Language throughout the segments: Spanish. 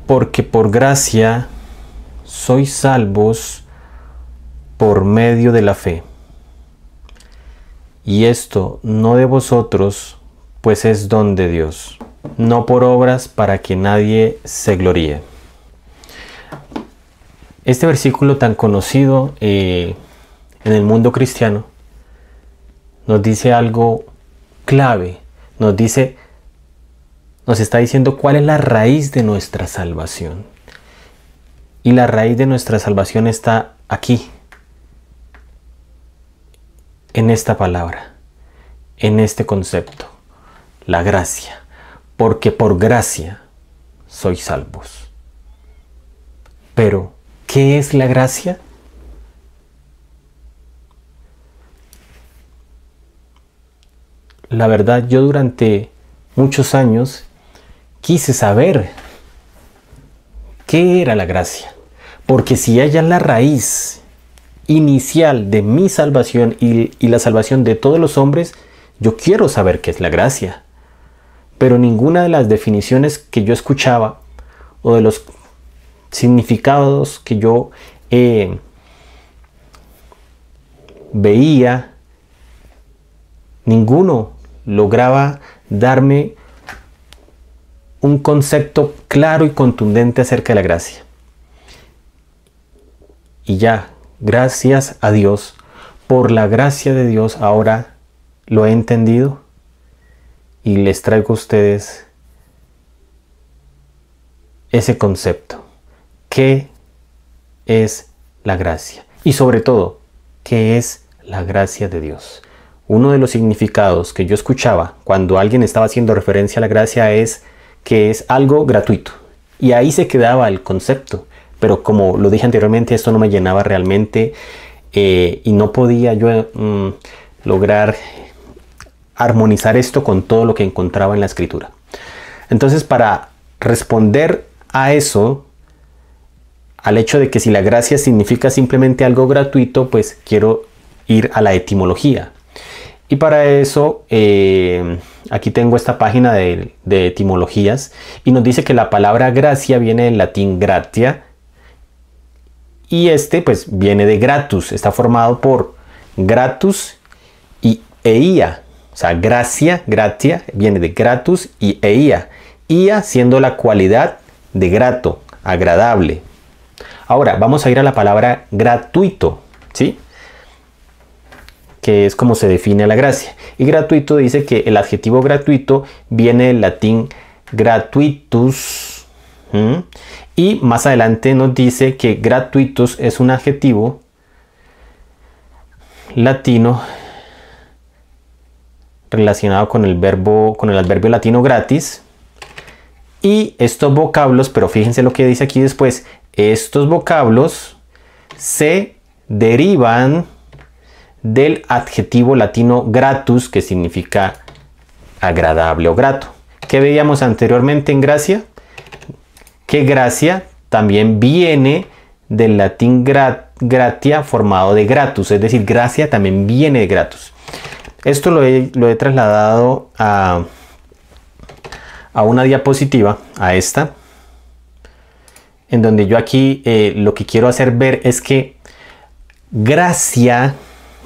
porque por gracia sois salvos por medio de la fe. Y esto no de vosotros, pues es don de Dios, no por obras para que nadie se gloríe. Este versículo tan conocido en el mundo cristiano nos dice algo clave, nos está diciendo cuál es la raíz de nuestra salvación. Y la raíz de nuestra salvación está aquí, en esta palabra, en este concepto, la gracia, porque por gracia sois salvos. Pero, ¿qué es la gracia? La verdad, yo durante muchos años quise saber qué era la gracia, porque si ella es la raíz inicial de mi salvación y la salvación de todos los hombres, yo quiero saber qué es la gracia. Pero ninguna de las definiciones que yo escuchaba o de los significados que yo veía, ninguno lograba darme un concepto claro y contundente acerca de la gracia. Y ya, gracias a Dios, por la gracia de Dios, ahora lo he entendido y les traigo a ustedes ese concepto. ¿Qué es la gracia? Y sobre todo, ¿qué es la gracia de Dios? Uno de los significados que yo escuchaba cuando alguien estaba haciendo referencia a la gracia es que es algo gratuito. Y ahí se quedaba el concepto. Pero como lo dije anteriormente, esto no me llenaba realmente y no podía yo lograr armonizar esto con todo lo que encontraba en la Escritura. Entonces, para responder a eso, al hecho de que si la gracia significa simplemente algo gratuito, pues quiero ir a la etimología. Y para eso, aquí tengo esta página de etimologías y nos dice que la palabra gracia viene del latín gratia y pues viene de gratus, está formado por gratus y eia, o sea, gracia, gratia, viene de gratus y eia, ia siendo la cualidad de grato, agradable. Ahora, vamos a ir a la palabra gratuito, ¿sí? Que es como se define la gracia. Y gratuito dice que el adjetivo gratuito viene del latín gratuitus. Y más adelante nos dice que gratuitus es un adjetivo latino relacionado con el adverbio latino gratis. Y estos vocablos, pero fíjense lo que dice aquí después, estos vocablos se derivan del adjetivo latino gratus, que significa agradable o grato. ¿Qué veíamos anteriormente en gracia? Que gracia también viene del latín gratia formado de gratus, es decir, gracia también viene de gratus. Esto lo he trasladado a una diapositiva, a esta, en donde yo aquí lo que quiero hacer ver es que gracia,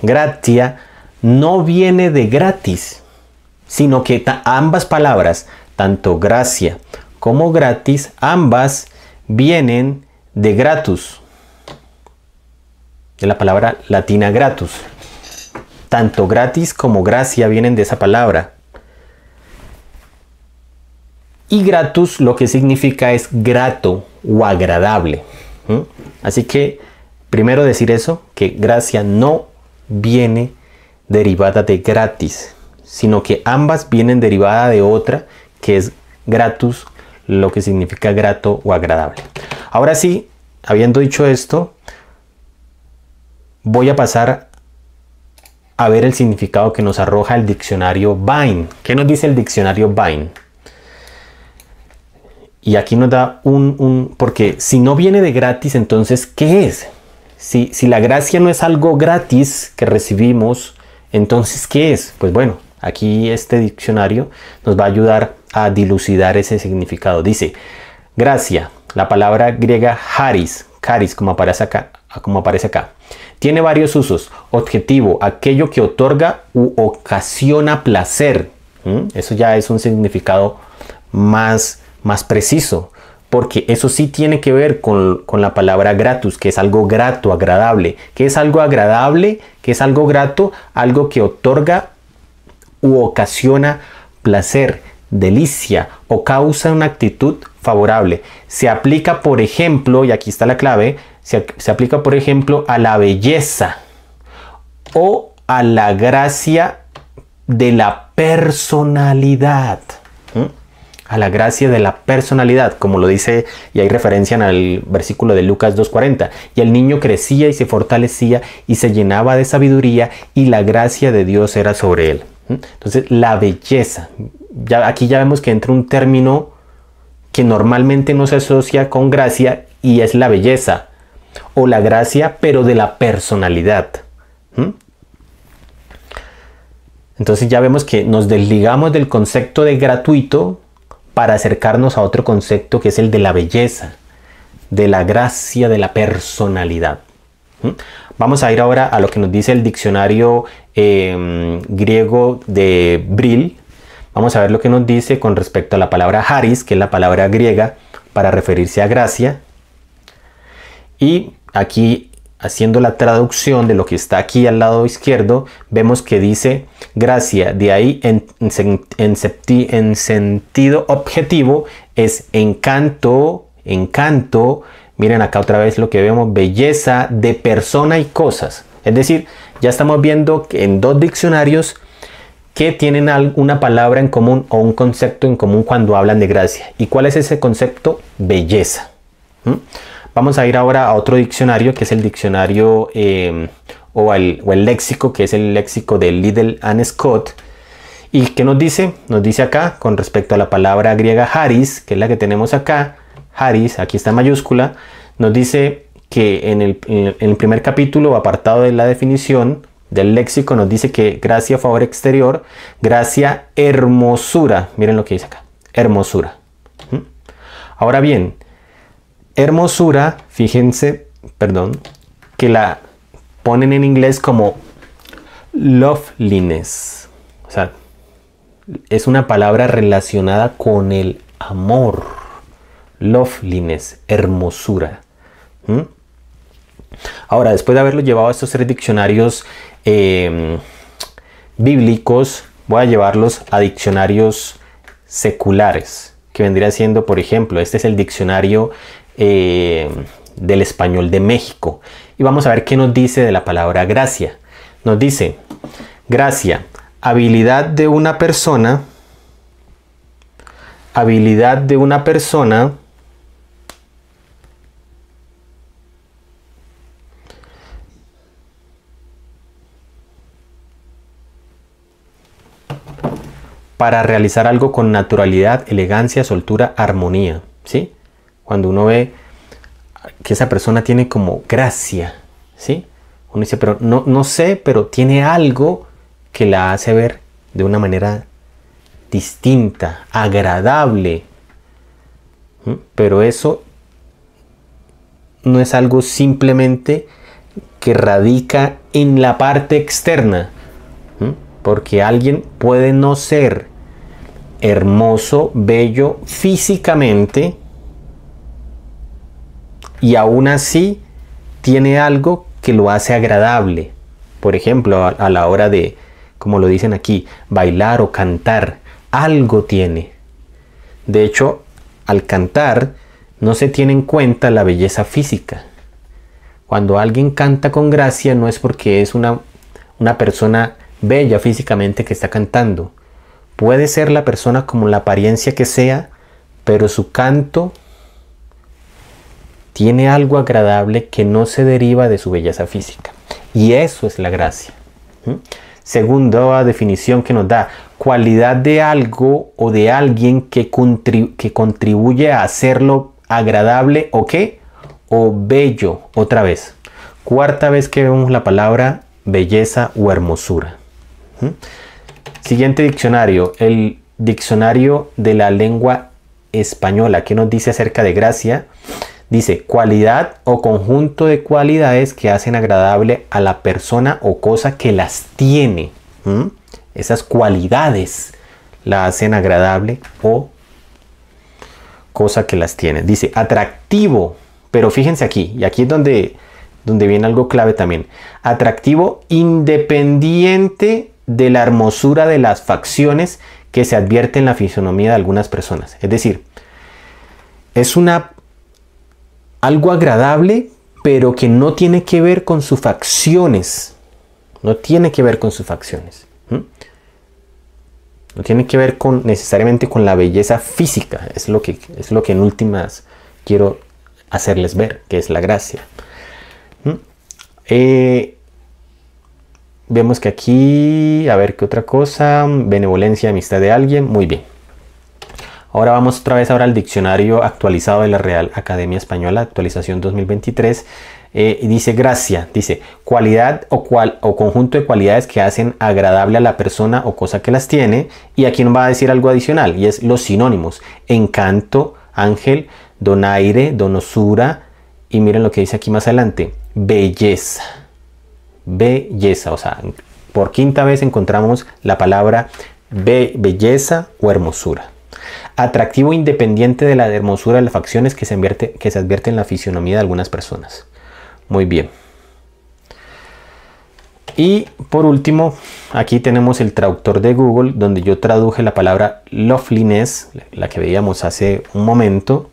gratia, no viene de gratis, sino que ambas palabras, tanto gracia como gratis, ambas vienen de gratus, de la palabra latina gratus. Tanto gratis como gracia vienen de esa palabra. Y gratus lo que significa es grato o agradable. Así que primero decir eso, que gracia no viene derivada de gratis, sino que ambas vienen derivada de otra que es gratus, lo que significa grato o agradable. Ahora sí, habiendo dicho esto, voy a pasar a ver el significado que nos arroja el diccionario Vine. ¿Qué nos dice el diccionario Vine? Y aquí nos da porque si no viene de gratis, entonces ¿qué es? Si la gracia no es algo gratis que recibimos, entonces ¿qué es? Pues bueno, aquí este diccionario nos va a ayudar a dilucidar ese significado. Dice, gracia, la palabra griega charis, como aparece acá, tiene varios usos. Objetivo, aquello que otorga u ocasiona placer. Eso ya es un significado más preciso, porque eso sí tiene que ver con la palabra gratus, que es algo grato, agradable. ¿Qué es algo agradable? ¿Qué es algo grato? Algo que otorga u ocasiona placer, delicia o causa una actitud favorable. Se aplica, por ejemplo, y aquí está la clave, se aplica, por ejemplo, a la belleza o a la gracia de la personalidad. A la gracia de la personalidad, como lo dice, y hay referencia en el versículo de Lucas 2:40. Y el niño crecía y se fortalecía y se llenaba de sabiduría y la gracia de Dios era sobre él. Entonces, la belleza. Aquí ya vemos que entra un término que normalmente no se asocia con gracia y es la belleza o la gracia, pero de la personalidad. Entonces ya vemos que nos desligamos del concepto de gratuito para acercarnos a otro concepto que es el de la belleza, de la gracia, de la personalidad. Vamos a ir ahora a lo que nos dice el diccionario griego de Brill. Vamos a ver lo que nos dice con respecto a la palabra charis, que es la palabra griega para referirse a gracia. Y aquí, haciendo la traducción de lo que está aquí al lado izquierdo, vemos que dice gracia. De ahí en sentido objetivo es encanto. Miren acá otra vez lo que vemos, belleza de persona y cosas. Es decir, ya estamos viendo que en dos diccionarios que tienen una palabra en común o un concepto en común cuando hablan de gracia. ¿Y cuál es ese concepto? Belleza. Vamos a ir ahora a otro diccionario, que es el diccionario o el léxico, que es el léxico de Liddell and Scott. ¿Y qué nos dice? Nos dice acá, con respecto a la palabra griega charis, que es la que tenemos acá, charis, aquí está en mayúscula, nos dice que en el primer capítulo, apartado de la definición del léxico, nos dice que gracia, favor exterior, gracia, hermosura. Miren lo que dice acá, hermosura. Ahora bien, hermosura, fíjense, que la ponen en inglés como loveliness. O sea, es una palabra relacionada con el amor. Loveliness, hermosura. Ahora, después de haberlo llevado a estos tres diccionarios bíblicos, voy a llevarlos a diccionarios seculares, que vendría siendo, por ejemplo, este es el diccionario del español de México. Y vamos a ver qué nos dice de la palabra gracia. Nos dice, gracia, habilidad de una persona para realizar algo con naturalidad, elegancia, soltura, armonía. ¿Sí? Cuando uno ve que esa persona tiene como gracia, ¿sí? Uno dice, pero no sé, pero tiene algo que la hace ver de una manera distinta, agradable. Pero eso no es algo simplemente que radica en la parte externa, porque alguien puede no ser hermoso, bello físicamente y aún así tiene algo que lo hace agradable. Por ejemplo, a la hora de, como lo dicen aquí, bailar o cantar, algo tiene. De hecho, al cantar no se tiene en cuenta la belleza física. Cuando alguien canta con gracia no es porque es una persona bella físicamente que está cantando. Puede ser la persona como la apariencia que sea, pero su canto tiene algo agradable que no se deriva de su belleza física. Y eso es la gracia. Segunda definición que nos da, cualidad de algo o de alguien que contribuye a hacerlo agradable o qué, o bello. Otra vez, cuarta vez que vemos la palabra belleza o hermosura. Siguiente diccionario, el diccionario de la lengua española. ¿Qué nos dice acerca de gracia? Dice, cualidad o conjunto de cualidades que hacen agradable a la persona o cosa que las tiene. Esas cualidades la hacen agradable o cosa que las tiene. Dice, atractivo, pero fíjense aquí, y aquí es donde viene algo clave también. Atractivo independiente de la hermosura de las facciones que se advierte en la fisonomía de algunas personas. Es decir, es algo agradable, pero que no tiene que ver con sus facciones. No tiene que ver con sus facciones. No tiene que ver necesariamente con la belleza física. Es lo que en últimas quiero hacerles ver, que es la gracia. Vemos que aquí, a ver qué otra cosa, benevolencia, amistad de alguien, muy bien. Ahora vamos otra vez al diccionario actualizado de la Real Academia Española, actualización 2023. Dice gracia, dice cualidad o conjunto de cualidades que hacen agradable a la persona o cosa que las tiene. Y aquí nos va a decir algo adicional, y es los sinónimos: encanto, ángel, donaire, donosura, y miren lo que dice aquí más adelante, belleza. Belleza, o sea, por quinta vez encontramos la palabra belleza o hermosura. Atractivo independiente de la hermosura de las facciones que se advierte en la fisionomía de algunas personas. Muy bien. Y por último, aquí tenemos el traductor de Google, donde yo traduje la palabra loveliness, la que veíamos hace un momento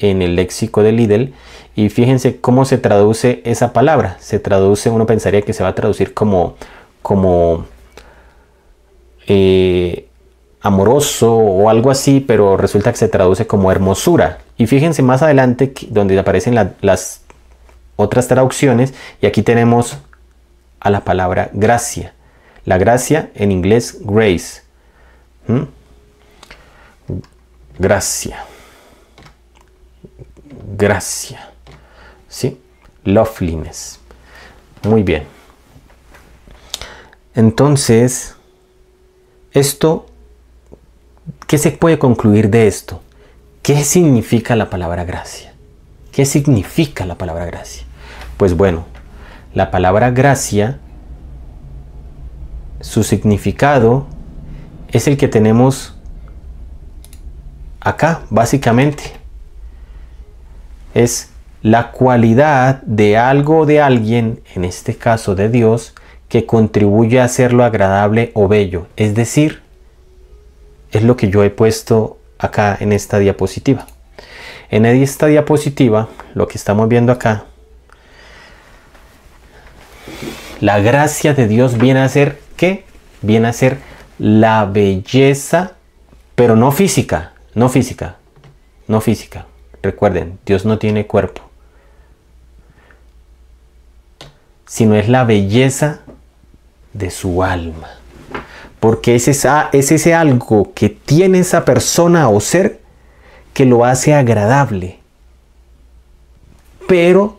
en el léxico de Lidl. Y fíjense cómo se traduce esa palabra. Se traduce, uno pensaría que se va a traducir como amoroso o algo así, pero resulta que se traduce como hermosura. Y fíjense más adelante donde aparecen las otras traducciones, y aquí tenemos a la palabra gracia. La gracia en inglés, grace. Gracia. Gracia. ¿Sí? Loveliness. Muy bien. Entonces, ¿qué se puede concluir de esto? ¿Qué significa la palabra gracia? ¿Qué significa la palabra gracia? Pues bueno, la palabra gracia, su significado es el que tenemos acá, básicamente. Es la cualidad de algo o de alguien, en este caso de Dios, que contribuye a hacerlo agradable o bello. Es decir, es lo que yo he puesto acá en esta diapositiva. En esta diapositiva, lo que estamos viendo acá, la gracia de Dios viene a ser, ¿qué? Viene a ser la belleza, pero no física, no física, no física. Recuerden, Dios no tiene cuerpo, sino es la belleza de su alma. Porque es ese algo que tiene esa persona o ser que lo hace agradable, pero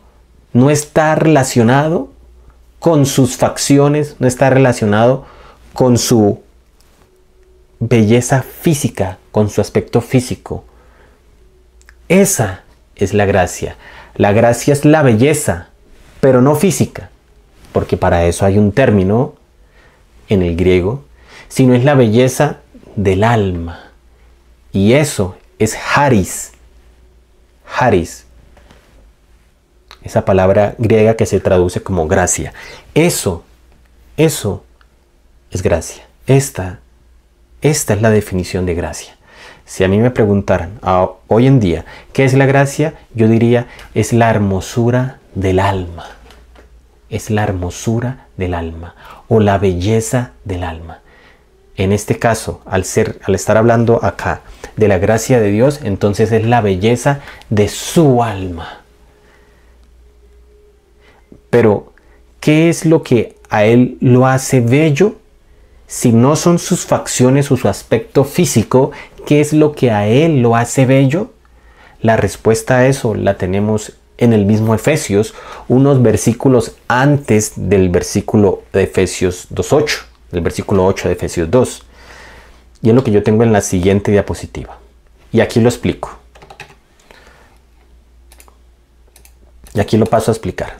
no está relacionado con sus facciones, no está relacionado con su belleza física, con su aspecto físico. Esa es la gracia. La gracia es la belleza, pero no física, porque para eso hay un término en el griego, sino es la belleza del alma. Y eso es charis. Charis. Esa palabra griega que se traduce como gracia. Eso es gracia. Esta es la definición de gracia. Si a mí me preguntaran hoy en día qué es la gracia, yo diría es la hermosura del alma. Es la hermosura del alma o la belleza del alma. En este caso, al estar hablando acá de la gracia de Dios, entonces es la belleza de su alma. Pero, ¿qué es lo que a él lo hace bello? Si no son sus facciones o su aspecto físico, ¿qué es lo que a él lo hace bello? La respuesta a eso la tenemos en el mismo Efesios, unos versículos antes del versículo de Efesios 2.8, del versículo 8 de Efesios 2. Y es lo que yo tengo en la siguiente diapositiva. Y aquí lo explico. Y aquí lo paso a explicar.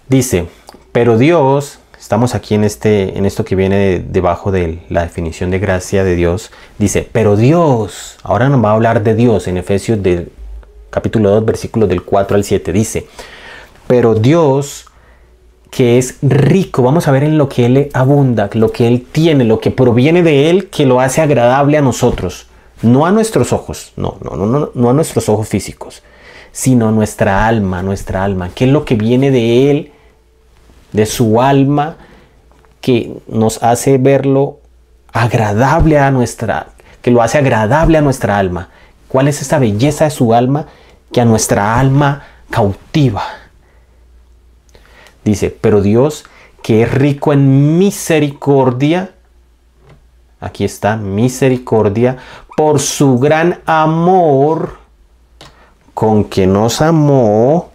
Dice, pero Dios, estamos aquí en esto que viene debajo de la definición de gracia de Dios. Dice, pero Dios, ahora nos va a hablar de Dios en Efesios capítulo 2, versículos del 4 al 7. Dice, pero Dios, que es rico, vamos a ver en lo que Él abunda, lo que Él tiene, lo que proviene de Él, que lo hace agradable a nosotros. No a nuestros ojos, no a nuestros ojos físicos, sino a nuestra alma, ¿Qué es lo que viene de Él, de su alma, que nos hace verlo agradable que lo hace agradable a nuestra alma? ¿Cuál es esa belleza de su alma que a nuestra alma cautiva? Dice, pero Dios, que es rico en misericordia, aquí está, misericordia, por su gran amor con que nos amó,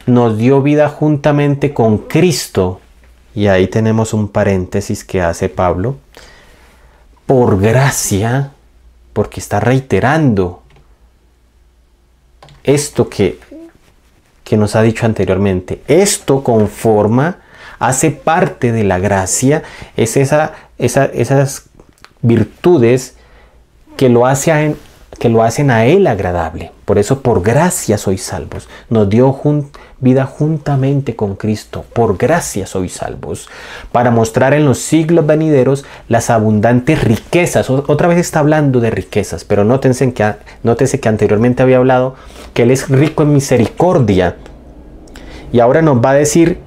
nos dio vida juntamente con Cristo. Y ahí tenemos un paréntesis que hace Pablo. Por gracia, porque está reiterando esto que nos ha dicho anteriormente. Esto conforma, hace parte de la gracia, es esas virtudes que lo hacen a Él agradable. Por eso, por gracia sois salvos. Nos dio vida juntamente con Cristo. Por gracia sois salvos. Para mostrar en los siglos venideros las abundantes riquezas. Otra vez está hablando de riquezas, pero nótense que anteriormente había hablado que Él es rico en misericordia. Y ahora nos va a decir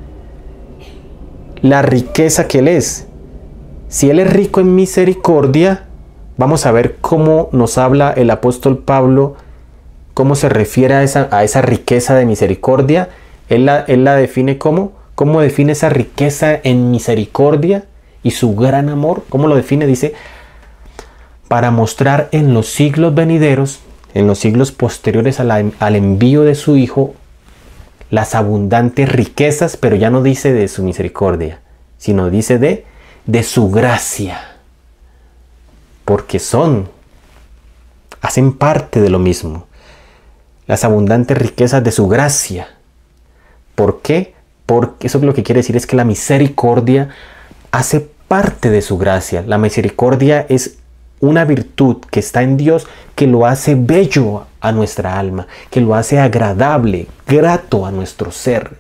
la riqueza que Él es. Si Él es rico en misericordia, vamos a ver cómo nos habla el apóstol Pablo, cómo se refiere a esa riqueza de misericordia. Él la define ¿cómo define esa riqueza en misericordia y su gran amor? ¿Cómo lo define? Dice, para mostrar en los siglos venideros, en los siglos posteriores al envío de su Hijo, las abundantes riquezas, pero ya no dice de su misericordia, sino dice de su gracia. Porque hacen parte de lo mismo. Las abundantes riquezas de su gracia. ¿Por qué? Porque eso lo que quiere decir es que la misericordia hace parte de su gracia. La misericordia es una virtud que está en Dios, que lo hace bello a nuestra alma, que lo hace agradable, grato a nuestro ser.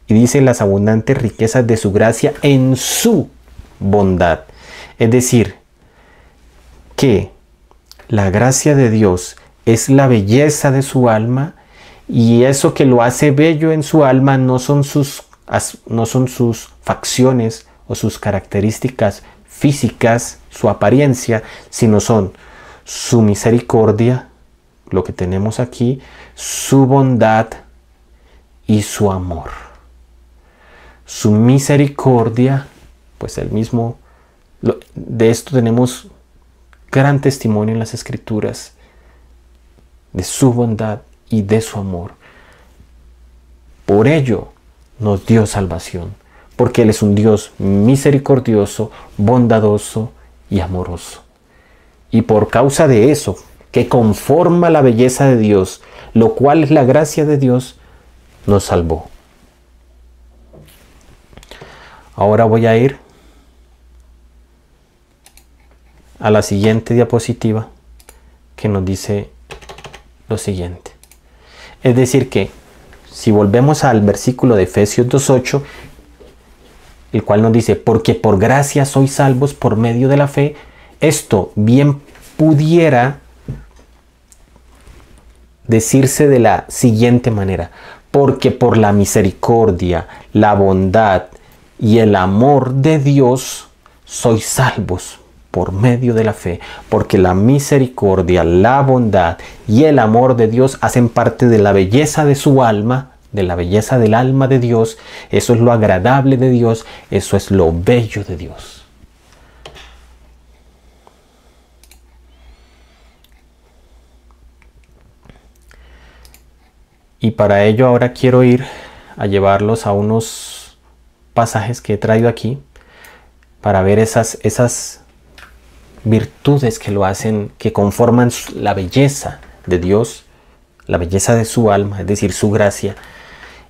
Y dice las abundantes riquezas de su gracia en su bondad. Es decir, que la gracia de Dios es la belleza de su alma, y eso que lo hace bello en su alma no son sus facciones o sus características físicas, su apariencia, sino son su misericordia, lo que tenemos aquí, su bondad y su amor. Su misericordia, pues de esto tenemos gran testimonio en las Escrituras, de su bondad y de su amor. Por ello nos dio salvación, porque Él es un Dios misericordioso, bondadoso y amoroso. Y por causa de eso, que conforma la belleza de Dios, lo cual es la gracia de Dios, nos salvó. Ahora voy a ir a la siguiente diapositiva, que nos dice lo siguiente. Es decir que, si volvemos al versículo de Efesios 2:8, el cual nos dice, porque por gracia sois salvos por medio de la fe, esto bien pudiera decirse de la siguiente manera, porque por la misericordia, la bondad y el amor de Dios sois salvos por medio de la fe, porque la misericordia, la bondad y el amor de Dios hacen parte de la belleza de su alma, de la belleza del alma de Dios. Eso es lo agradable de Dios, eso es lo bello de Dios. Y para ello ahora quiero ir a llevarlos a unos pasajes que he traído aquí para ver esas virtudes que lo hacen, que conforman la belleza de Dios, la belleza de su alma, es decir, su gracia.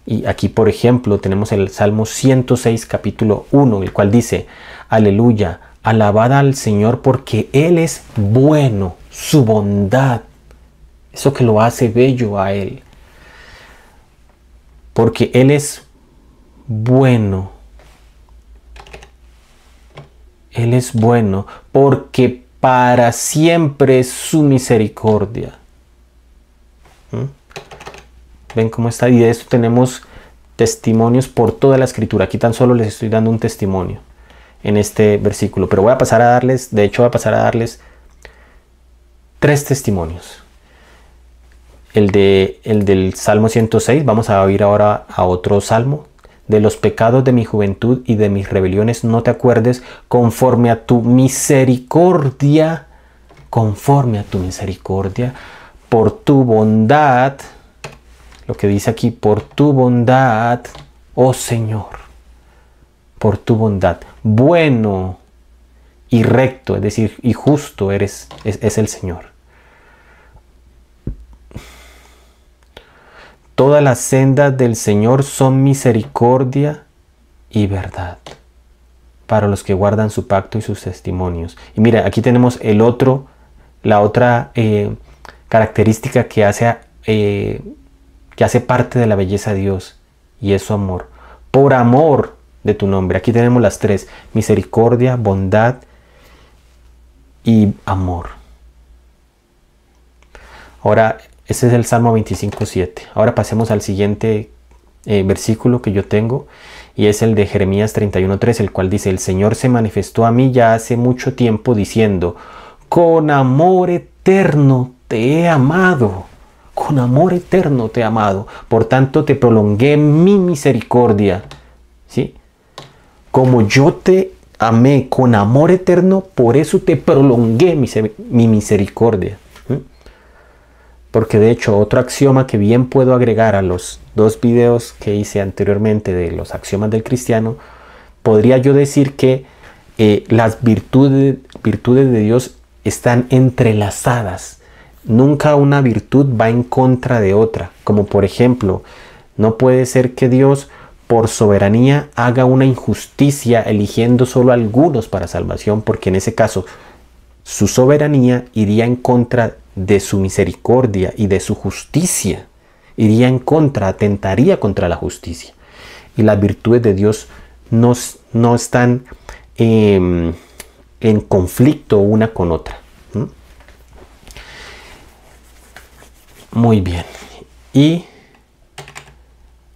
Y aquí, por ejemplo, tenemos el Salmo 106, capítulo 1, el cual dice: aleluya, alabad al Señor porque Él es bueno, su bondad, eso que lo hace bello a Él. Porque Él es bueno. Él es bueno, porque para siempre es su misericordia. ¿Ven cómo está? Y de esto tenemos testimonios por toda la Escritura. Aquí tan solo les estoy dando un testimonio en este versículo. Pero voy a pasar a darles, de hecho voy a pasar a darles 3 testimonios. El del Salmo 106, vamos a ir ahora a otro salmo. De los pecados de mi juventud y de mis rebeliones no te acuerdes, conforme a tu misericordia, por tu bondad, lo que dice aquí, por tu bondad, oh Señor, por tu bondad, bueno y recto, es decir, y justo es el Señor. Todas las sendas del Señor son misericordia y verdad para los que guardan su pacto y sus testimonios. Y mira, aquí tenemos la otra característica que hace parte de la belleza de Dios, y es su amor. Por amor de tu nombre. Aquí tenemos las 3: misericordia, bondad y amor. Ahora, ese es el Salmo 25:7. Ahora pasemos al siguiente versículo que yo tengo, y es el de Jeremías 31:3, el cual dice: el Señor se manifestó a mí ya hace mucho tiempo diciendo: con amor eterno te he amado, con amor eterno te he amado, por tanto te prolongué mi misericordia. ¿Sí? Como yo te amé con amor eterno, por eso te prolongué mi misericordia. Porque de hecho, otro axioma que bien puedo agregar a los 2 videos que hice anteriormente de los axiomas del cristiano, podría yo decir que las virtudes de Dios están entrelazadas. Nunca una virtud va en contra de otra. Como por ejemplo, no puede ser que Dios por soberanía haga una injusticia eligiendo solo a algunos para salvación, porque en ese caso su soberanía iría en contra de su misericordia y de su justicia. Iría en contra, atentaría contra la justicia. Y las virtudes de Dios no están en conflicto una con otra. Muy bien. Y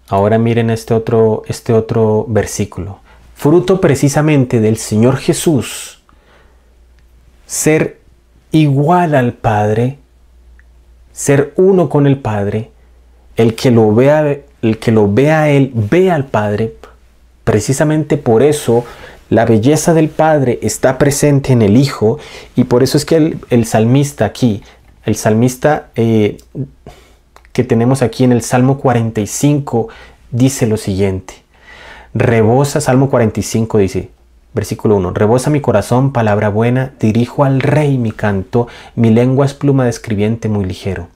ahora miren este otro versículo. Fruto precisamente del Señor Jesús, ser igual al Padre, ser uno con el Padre. El que lo vea a Él, ve al Padre. Precisamente por eso la belleza del Padre está presente en el Hijo, y por eso es que el salmista aquí, el salmista que tenemos aquí en el Salmo 45, dice lo siguiente. Rebosa, Salmo 45 dice, versículo 1, rebosa mi corazón palabra buena, dirijo al Rey mi canto, mi lengua es pluma de escribiente muy ligero.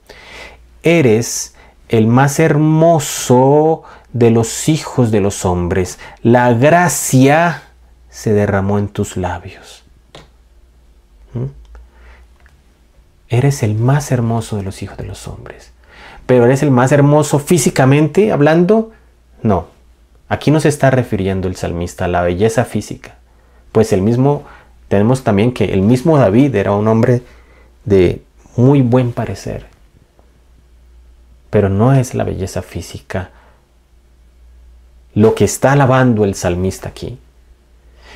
Eres el más hermoso de los hijos de los hombres, la gracia se derramó en tus labios. Eres el más hermoso de los hijos de los hombres. ¿Pero eres el más hermoso físicamente hablando? No. Aquí no se está refiriendo el salmista a la belleza física. Pues tenemos también que el mismo David era un hombre de muy buen parecer. Pero no es la belleza física lo que está alabando el salmista aquí,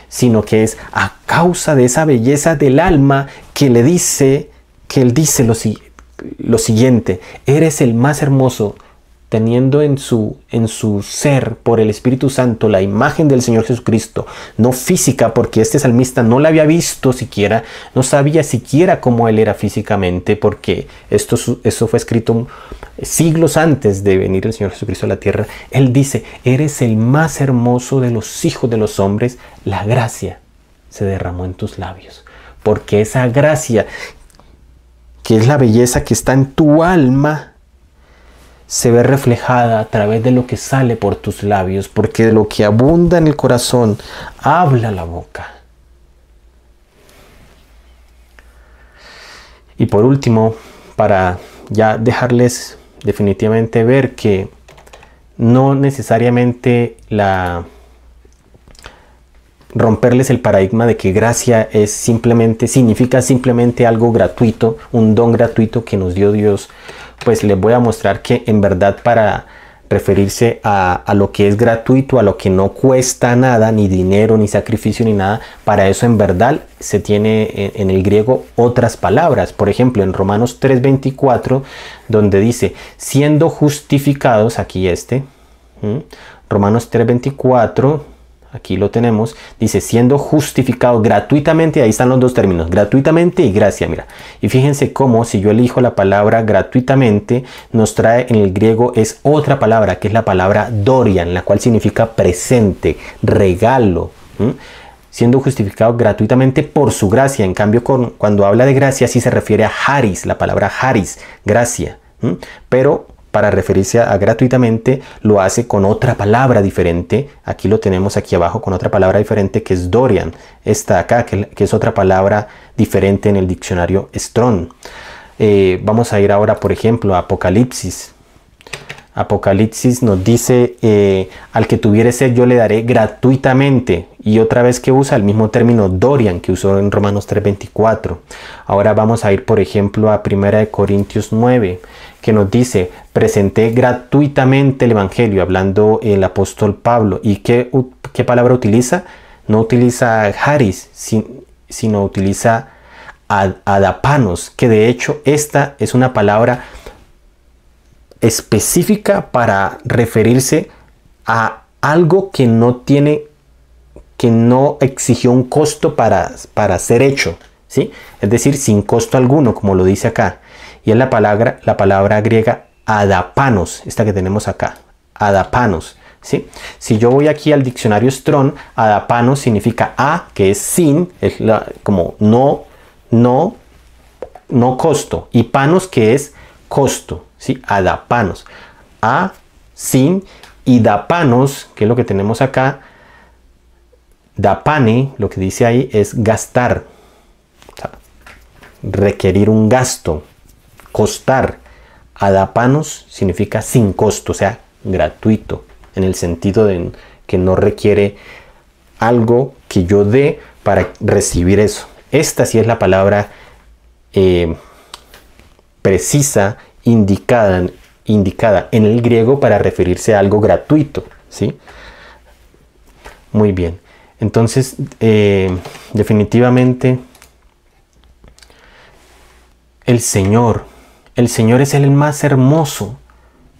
sino que es a causa de esa belleza del alma que él dice lo siguiente: eres el más hermoso, teniendo en su ser por el Espíritu Santo la imagen del Señor Jesucristo, no física, porque este salmista no la había visto siquiera, no sabía siquiera cómo él era físicamente, porque eso fue escrito siglos antes de venir el Señor Jesucristo a la tierra. Él dice: eres el más hermoso de los hijos de los hombres, la gracia se derramó en tus labios. porque esa gracia, que es la belleza que está en tu alma, se ve reflejada a través de lo que sale por tus labios, porque de lo que abunda en el corazón, habla la boca. Y por último, para ya dejarles definitivamente ver que no necesariamente romperles el paradigma de que gracia es significa simplemente algo gratuito, un don gratuito que nos dio Dios, pues les voy a mostrar que en verdad para referirse a lo que es gratuito, a lo que no cuesta nada, ni dinero, ni sacrificio, ni nada, para eso en verdad se tiene en el griego otras palabras. Por ejemplo, en Romanos 3:24, donde dice, siendo justificados, aquí Romanos 3:24, aquí lo tenemos, dice, siendo justificado gratuitamente, ahí están los dos términos, gratuitamente y gracia, mira. Y fíjense cómo si yo elijo la palabra gratuitamente, nos trae en el griego es otra palabra, que es la palabra dorian, la cual significa presente, regalo. Siendo justificado gratuitamente por su gracia. En cambio, cuando habla de gracia, sí se refiere a charis, la palabra charis, gracia. Pero para referirse a gratuitamente lo hace con otra palabra diferente. Aquí lo tenemos aquí abajo con otra palabra diferente que es dorian. Esta acá que es otra palabra diferente en el diccionario Strong. Vamos a ir ahora por ejemplo a Apocalipsis. Apocalipsis nos dice al que tuviere sed yo le daré gratuitamente, y otra vez que usa el mismo término dorian que usó en Romanos 3:24. Ahora vamos a ir por ejemplo a 1 Corintios 9, que nos dice presenté gratuitamente el evangelio, hablando el apóstol Pablo. ¿Y qué palabra utiliza? No utiliza charis, sino utiliza adapanos, que de hecho esta es una palabra específica para referirse a algo que no exigió un costo para ser hecho, ¿sí? Es decir, sin costo alguno, como lo dice acá. Y es la palabra griega adapanos, esta que tenemos acá, adapanos, ¿sí? Si yo voy aquí al diccionario Strong, adapanos significa a, que es sin, es como no costo, y panos, que es costo, ¿sí? Adapanos, a, sin, y dapanos, que es lo que tenemos acá. Dapane, lo que dice ahí es gastar, o sea, requerir un gasto, costar. Adapanos significa sin costo, o sea, gratuito, en el sentido de que no requiere algo que yo dé para recibir eso. Esta sí es la palabra precisa, indicada en el griego para referirse a algo gratuito, ¿sí? Muy bien. Entonces, definitivamente, el Señor es el más hermoso.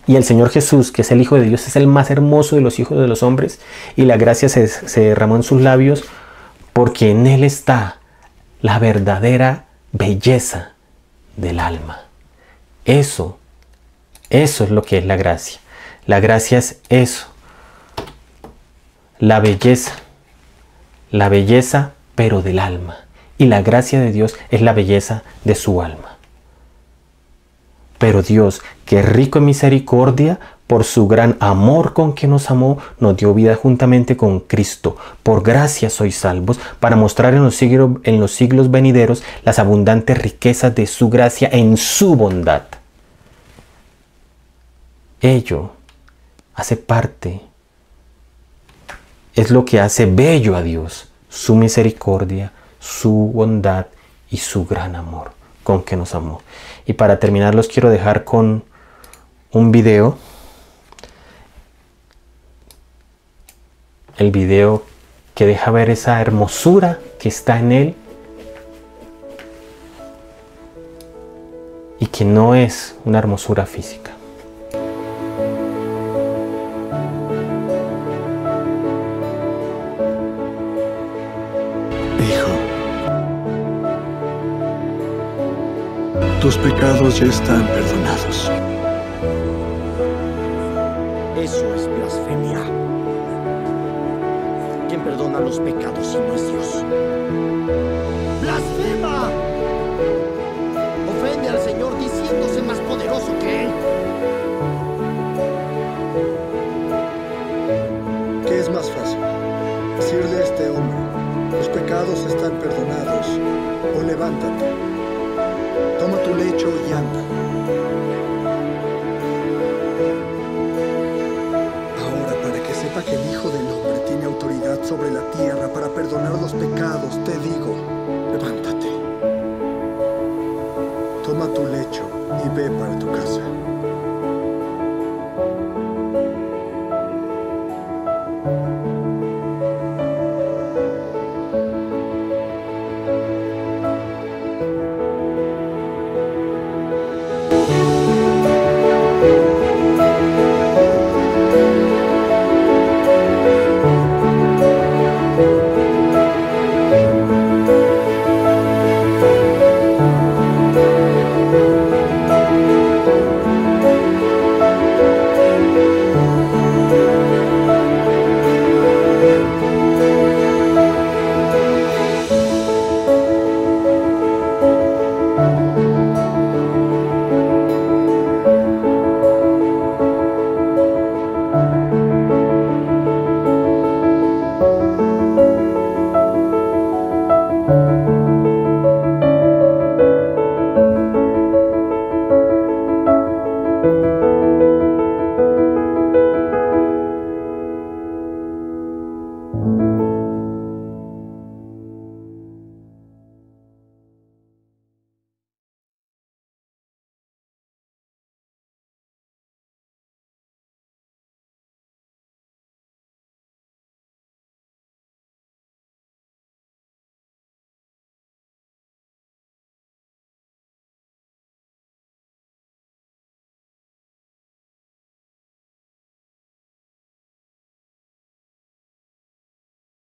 Y el Señor Jesús, que es el Hijo de Dios, es el más hermoso de los hijos de los hombres. Y la gracia se derramó en sus labios porque en Él está la verdadera belleza del alma. Eso es lo que es la gracia. La gracia es eso. La belleza pero del alma. Y la gracia de Dios es la belleza de su alma. Pero Dios, que es rico en misericordia, por su gran amor con que nos amó, nos dio vida juntamente con Cristo. Por gracia sois salvos, para mostrar en los siglos venideros las abundantes riquezas de su gracia en su bondad. Ello hace parte, es lo que hace bello a Dios, su misericordia, su bondad y su gran amor con que nos amó. Y para terminar los quiero dejar con un video. El video que deja ver esa hermosura que está en Él y que no es una hermosura física. Tus pecados ya están perdonados. Eso es blasfemia. ¿Quién perdona los pecados si no es Dios? ¡Blasfema! están perdonados, o levántate, toma tu lecho y anda. Ahora, para que sepa que el Hijo del Hombre tiene autoridad sobre la tierra para perdonar los pecados, te digo, levántate.